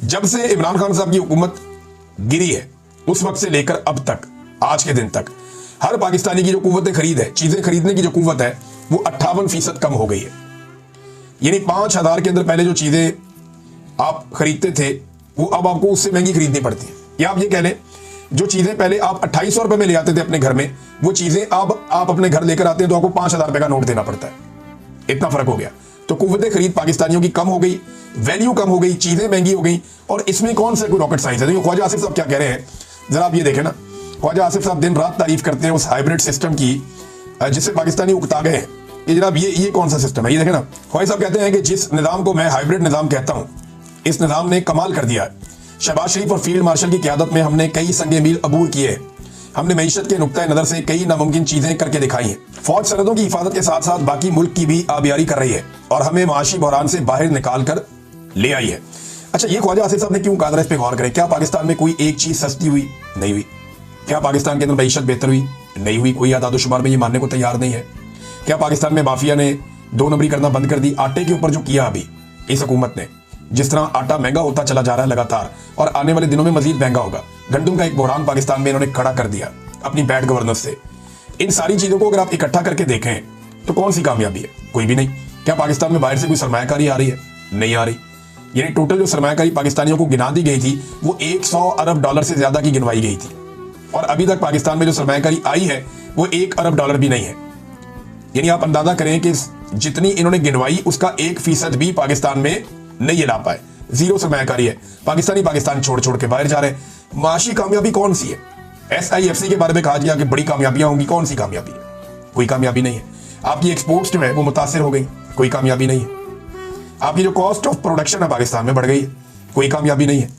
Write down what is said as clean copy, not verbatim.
जब से इमरान खान साहब की हुकूमत गिरी है उस वक्त से लेकर अब तक आज के दिन तक हर पाकिस्तानी की जो कुव्वत खरीद है, चीजें खरीदने की जो कुव्वत है, वो 58% कम हो गई है। यानी 5,000 के अंदर पहले जो चीजें आप खरीदते थे वो अब आपको उससे महंगी खरीदनी पड़ती है। या आप ये कह लें जो चीजें पहले आप 2800 रुपए में ले आते थे अपने घर में, वो चीजें अब आप अपने घर लेकर आते हैं तो आपको 5,000 रुपए का नोट देना पड़ता है। इतना फर्क हो गया। तो कुव्वत खरीद पाकिस्तानियों की कम हो गई, वैल्यू कम हो गई, चीजें महंगी हो गई। और इसमें कौन सा कोई रॉकेट साइंस है? देखिए ख्वाजा आसिफ साहब क्या कह रहे हैं, जरा आप ये देखें ना। ख्वाजा आसिफ साहब दिन रात तारीफ करते हैं उस हाइब्रिड सिस्टम की जिससे पाकिस्तानी उकता गए हैं। ये जनाब ये कौन सा सिस्टम है? ये देखें ना। ख्वाजा साहब कहते हैं कि जिस निजाम को मैं हाइब्रिड निजाम कहता हूं, इस निजाम ने कमाल कर दिया है। शहबाज शरीफ और फील्ड मार्शल की क़यादत में हमने कई संगे मील अबूर किए। हमने मईशत के नुक्ता नजर से कई नामुमकिन चीजें करके दिखाई हैं। फौज सरहदों की हिफाजत के साथ साथ बाकी मुल्क की भी आबियारी कर रही है और हमें माशी बहरान से बाहर निकाल कर ले आई है। अच्छा, ये ख्वाजा आसिफ साहब ने क्यों कहा? इस पे गौर करें। क्या पाकिस्तान में कोई एक चीज सस्ती हुई? नहीं हुई। क्या पाकिस्तान के अंदर मईशत बेहतर हुई? नहीं हुई। कोई आदादोशुमार में ये मानने को तैयार नहीं है। क्या पाकिस्तान में माफिया ने 2 नंबरी करना बंद कर दी? आटे के ऊपर जो किया अभी इस हुकूमत ने, जिस तरह आटा महंगा होता चला जा रहा है लगातार और आने वाले दिनों में मजीद महंगा होगा। गंदम का एक बहरान पाकिस्तान में इन्होंने खड़ा कर दिया अपनी बैड गवर्नेंस से। इन सारी चीजों को अगर आप इकट्ठा करके देखें तो कौन सी कामयाबी है? कोई भी नहीं। क्या पाकिस्तान में बाहर से कोई सरमायाकारी आ रही है? नहीं आ रही। यानी टोटल जो सरमायाकारी पाकिस्तानियों को गिना दी गई थी वो 100 अरब डॉलर से ज्यादा की गिनवाई गई थी और अभी तक पाकिस्तान में जो सरमायाकारी आई है वो 1 अरब डॉलर भी नहीं है। यानी आप अंदाजा करें कि जितनी इन्होंने गिनवाई उसका 1% भी पाकिस्तान में नहीं ला पाए। जीरो सरमायाकारी है। पाकिस्तान छोड़ छोड़ के बाहर जा रहे हैं। माशी कामयाबी कौन सी है? SIFC के बारे में कहा गया कि बड़ी कामयाबियां होंगी। कौन सी कामयाबी है? कोई कामयाबी नहीं है। आपकी एक्सपोर्ट्स जो है वो मुतासिर हो गई। कोई कामयाबी नहीं है। आपकी जो कॉस्ट ऑफ प्रोडक्शन है पाकिस्तान में बढ़ गई है। कोई कामयाबी नहीं है।